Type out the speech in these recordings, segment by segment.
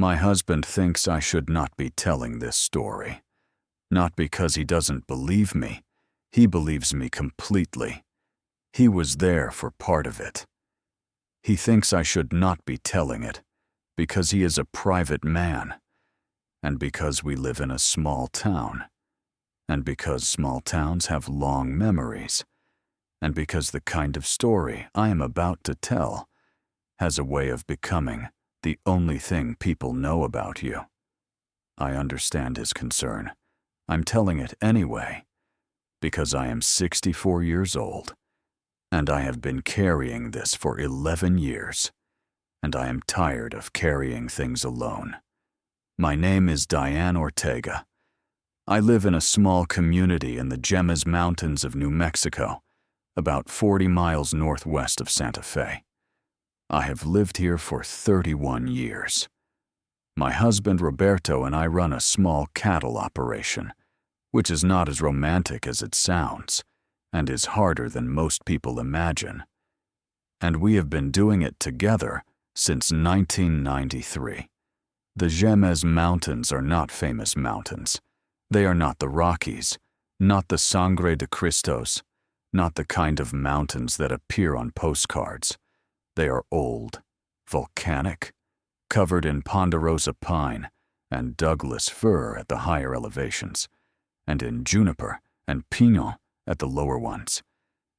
My husband thinks I should not be telling this story. Not because he doesn't believe me. He believes me completely. He was there for part of it. He thinks I should not be telling it because he is a private man, and because we live in a small town, and because small towns have long memories, and because the kind of story I am about to tell has a way of becoming the only thing people know about you. I understand his concern. I'm telling it anyway, because I am 64 years old, and I have been carrying this for 11 years, and I am tired of carrying things alone. My name is Diane Ortega. I live in a small community in the Jemez Mountains of New Mexico, about 40 miles northwest of Santa Fe. I have lived here for 31 years. My husband Roberto and I run a small cattle operation, which is not as romantic as it sounds, and is harder than most people imagine. And we have been doing it together since 1993. The Jemez Mountains are not famous mountains. They are not the Rockies, not the Sangre de Cristos, not the kind of mountains that appear on postcards. They are old, volcanic, covered in ponderosa pine and Douglas fir at the higher elevations, and in juniper and pinon at the lower ones,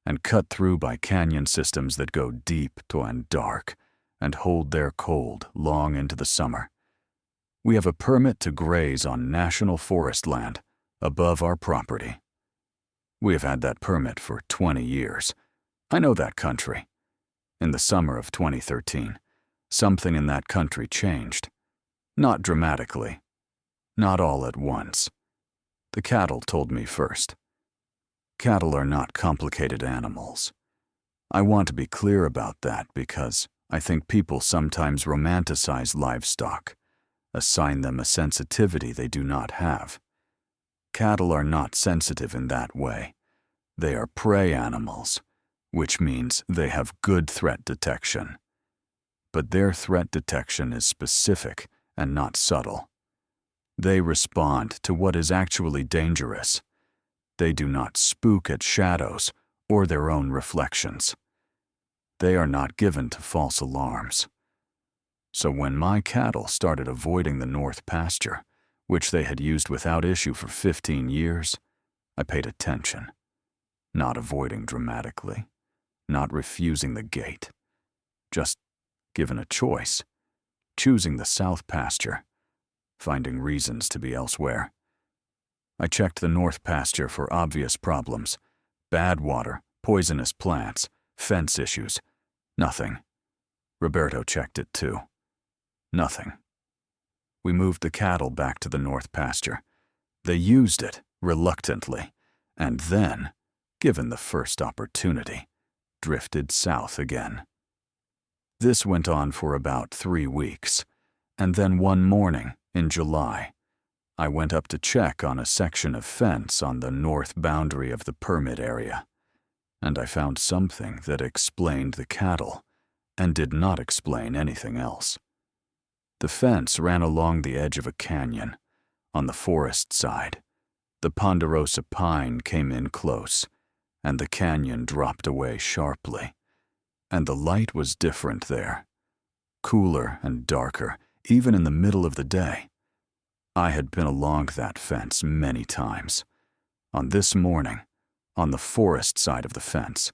and cut through by canyon systems that go deep and dark and hold their cold long into the summer. We have a permit to graze on national forest land above our property. We have had that permit for 20 years. I know that country. In the summer of 2013, something in that country changed. Not dramatically. Not all at once. The cattle told me first. Cattle are not complicated animals. I want to be clear about that because I think people sometimes romanticize livestock, assign them a sensitivity they do not have. Cattle are not sensitive in that way. They are prey animals, which means they have good threat detection. But their threat detection is specific and not subtle. They respond to what is actually dangerous. They do not spook at shadows or their own reflections. They are not given to false alarms. So when my cattle started avoiding the north pasture, which they had used without issue for 15 years, I paid attention. Not avoiding dramatically, not refusing the gate, just given a choice, choosing the south pasture, finding reasons to be elsewhere. I checked the north pasture for obvious problems, bad water, poisonous plants, fence issues. Nothing. Roberto checked it too. Nothing. We moved the cattle back to the north pasture. They used it, reluctantly, and then, given the first opportunity, drifted south again. This went on for about 3 weeks, and then one morning, in July, I went up to check on a section of fence on the north boundary of the permit area, and I found something that explained the cattle and did not explain anything else. The fence ran along the edge of a canyon, on the forest side. The ponderosa pine came in close, and the canyon dropped away sharply, and the light was different there, cooler and darker, even in the middle of the day. I had been along that fence many times. On this morning, on the forest side of the fence,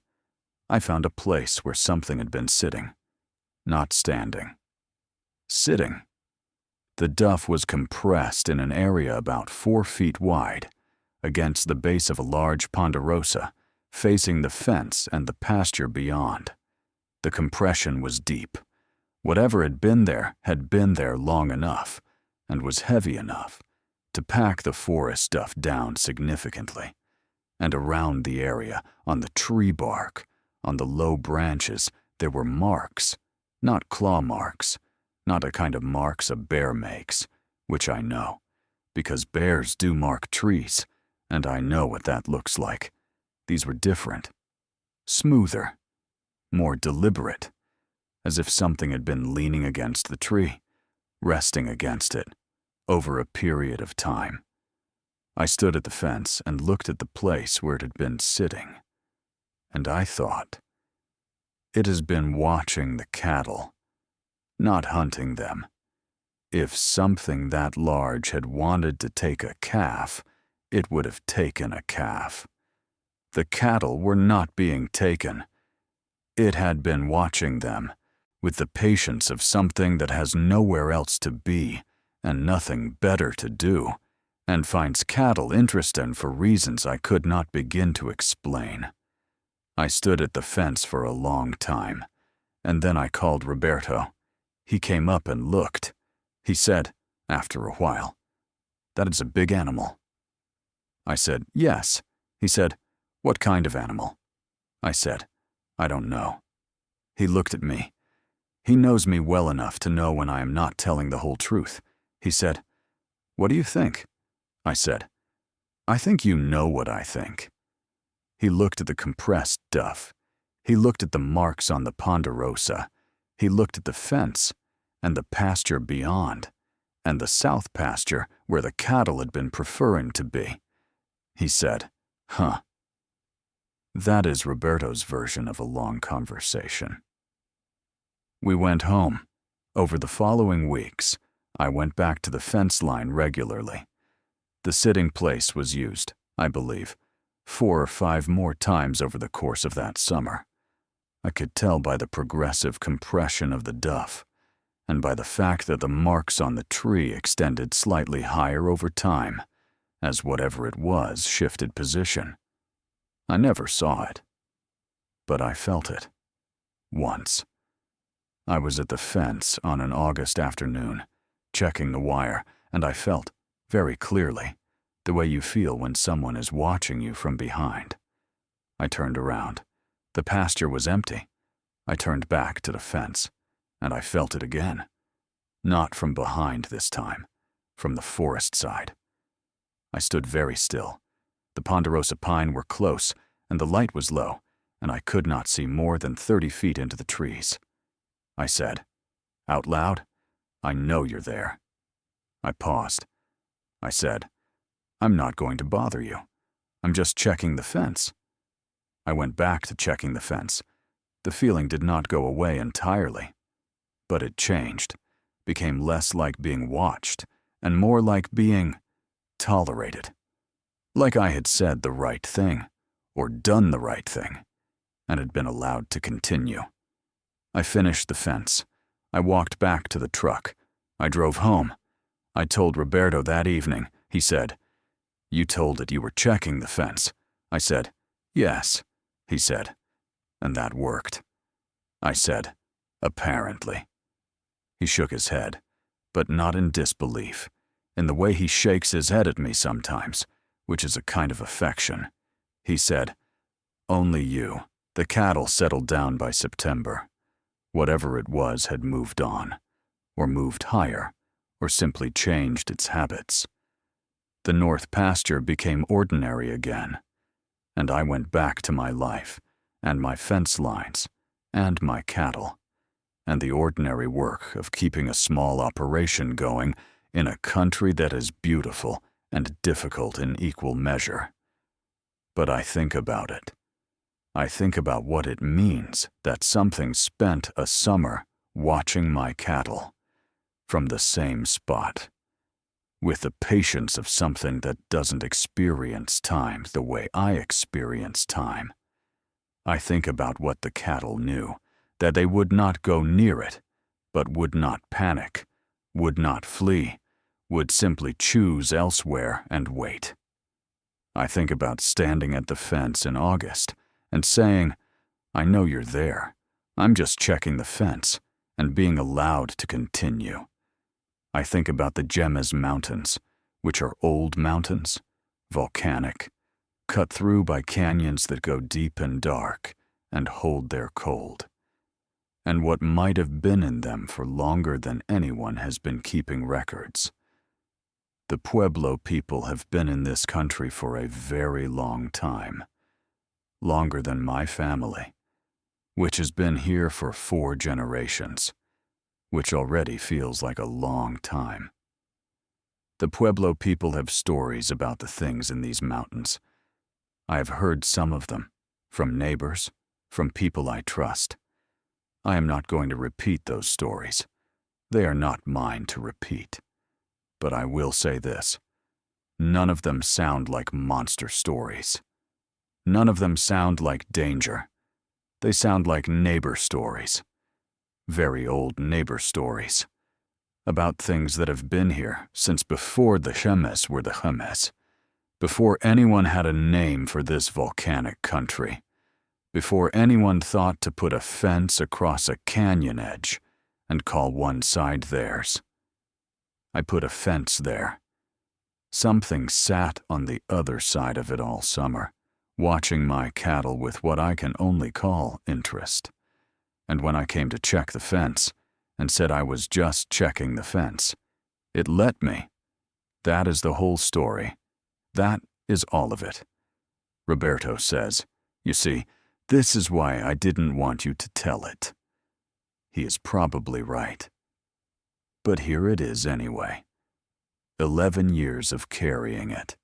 I found a place where something had been sitting, not standing. Sitting. The duff was compressed in an area about 4 feet wide, against the base of a large ponderosa, facing the fence and the pasture beyond. The compression was deep. Whatever had been there long enough, and was heavy enough to pack the forest duff down significantly. And around the area, on the tree bark, on the low branches, there were marks, not claw marks, not a kind of marks a bear makes, which I know, because bears do mark trees, and I know what that looks like. These were different, smoother, more deliberate, as if something had been leaning against the tree, resting against it, over a period of time. I stood at the fence and looked at the place where it had been sitting, and I thought, it has been watching the cattle, not hunting them. If something that large had wanted to take a calf, it would have taken a calf. The cattle were not being taken. It had been watching them, with the patience of something that has nowhere else to be and nothing better to do, and finds cattle interesting for reasons I could not begin to explain. I stood at the fence for a long time, and then I called Roberto. He came up and looked. He said, after a while, "That is a big animal." I said, "Yes." He said, "What kind of animal?" I said, "I don't know." He looked at me. He knows me well enough to know when I am not telling the whole truth. He said, "What do you think?" I said, "I think you know what I think." He looked at the compressed duff. He looked at the marks on the ponderosa. He looked at the fence, and the pasture beyond, and the south pasture where the cattle had been preferring to be. He said, "Huh." That is Roberto's version of a long conversation. We went home. Over the following weeks, I went back to the fence line regularly. The sitting place was used, I believe, 4 or 5 more times over the course of that summer. I could tell by the progressive compression of the duff, and by the fact that the marks on the tree extended slightly higher over time, as whatever it was shifted position. I never saw it, but I felt it. Once. I was at the fence on an August afternoon, checking the wire, and I felt, very clearly, the way you feel when someone is watching you from behind. I turned around. The pasture was empty. I turned back to the fence, and I felt it again. Not from behind this time, from the forest side. I stood very still. The ponderosa pine were close, and the light was low, and I could not see more than 30 feet into the trees. I said, out loud, "I know you're there." I paused. I said, "I'm not going to bother you. I'm just checking the fence." I went back to checking the fence. The feeling did not go away entirely, but it changed, became less like being watched, and more like being tolerated. Like I had said the right thing, or done the right thing, and had been allowed to continue. I finished the fence. I walked back to the truck. I drove home. I told Roberto that evening. He said, "You told it you were checking the fence." I said, "Yes," he said, "and that worked." I said, "Apparently." He shook his head, but not in disbelief, in the way he shakes his head at me sometimes, which is a kind of affection. He said, "Only you. The cattle settled down by September. Whatever it was had moved on, or moved higher, or simply changed its habits. The north pasture became ordinary again, and I went back to my life, and my fence lines, and my cattle, and the ordinary work of keeping a small operation going in a country that is beautiful and difficult in equal measure. But I think about it. I think about what it means that something spent a summer watching my cattle from the same spot, with the patience of something that doesn't experience time the way I experience time. I think about what the cattle knew, that they would not go near it, but would not panic, would not flee, would simply choose elsewhere and wait. I think about standing at the fence in August and saying, "I know you're there. I'm just checking the fence," and being allowed to continue. I think about the Jemez mountains, which are old mountains, volcanic, cut through by canyons that go deep and dark and hold their cold, and what might have been in them for longer than anyone has been keeping records. The Pueblo people have been in this country for a very long time, longer than my family, which has been here for 4 generations. which already feels like a long time. The Pueblo people have stories about the things in these mountains. I have heard some of them, from neighbors, from people I trust. I am not going to repeat those stories. They are not mine to repeat. But I will say this: none of them sound like monster stories. None of them sound like danger. They sound like neighbor stories. Very old neighbor stories. About things that have been here since before the Jemez were the Jemez. Before anyone had a name for this volcanic country. Before anyone thought to put a fence across a canyon edge and call one side theirs. I put a fence there. Something sat on the other side of it all summer, watching my cattle with what I can only call interest. And when I came to check the fence, and said I was just checking the fence, it let me. That is the whole story. That is all of it. Roberto says, "You see, this is why I didn't want you to tell it." He is probably right. But here it is anyway. 11 years of carrying it,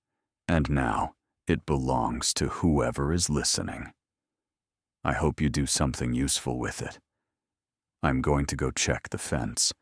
and now it belongs to whoever is listening. I hope you do something useful with it. I'm going to go check the fence.